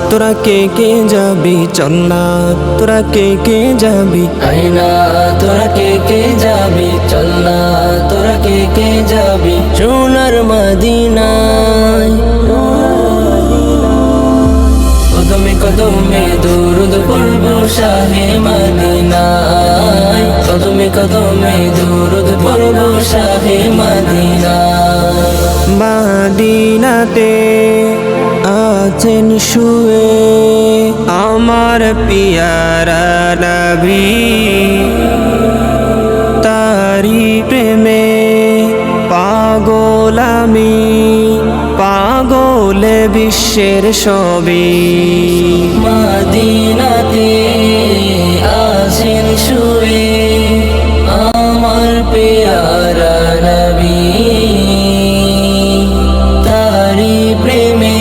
তোরা কে কে যাবি চল না, তোরা কে কে যাবি আইনা তোরা কে কে যাবি চল না, তোরা কে কে যাবি সোনার মদিনায়। কদমে কদমে দুরুদ পড়ব শাহে মদিনায়, কদমে কদমে দুরুদ পড়ব শাহে মদিনায়। মদিনাতে আছেন শুয়ে আমার পিয়ারা নবী, তারি প্রেমে পাগল আমি, পাগলে বিশ্বের সবই। মদিনাতে আছেন শুয়ে আমার পেয়ারা নবী, তারি প্রেমে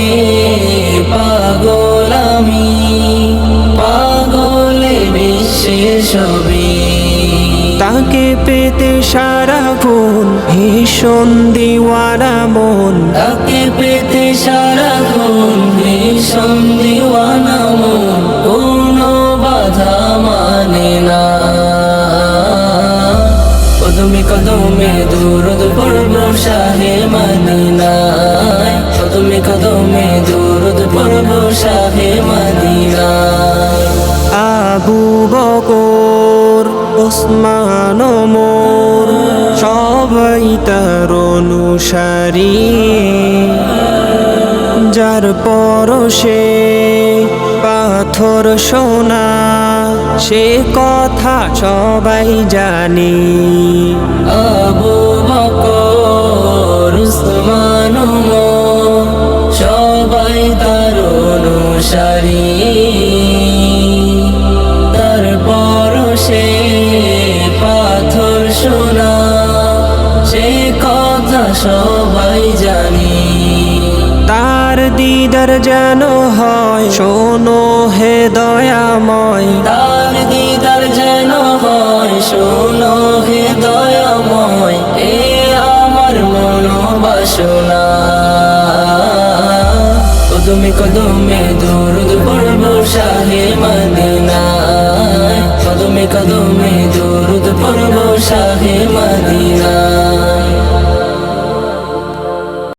পাগল আমি, পাগলে বিশ্বের সবই। তাকে পেতে সারাক্ষণ ভীষণ দিওয়ানা মন, তাকে পেতে সারাক্ষণ ভীষণ দিওয়ানা মন, কোনো বাধা মানে না। কদমে কদমে দুরুদ পড়ব শাহে মদিনায়, কদমে কদমে দুরুদ পড়ব শাহে মদিনায়। আবু বকর ওসমান ওমর সবাই তার অনুসারী, যার পরশে পাথর সোনা সে কথা সবাই জানি। আবু বকর উসমান ওমর সবাই তার অনুসারী, তার পরশে পাথর সোনা সে কথা সবাই জানি। তার দিদার যেন হয় শোনো হে দয়াময়, তার দিদার যেন হয় শোনো হে দয়াময়, এ আমার মনোবাসনা। কদমে কদমে দুরুদ পড়ব শাহে মদিনায়, কদমে কদমে দুরুদ পড়ব শাহে মদিনায়।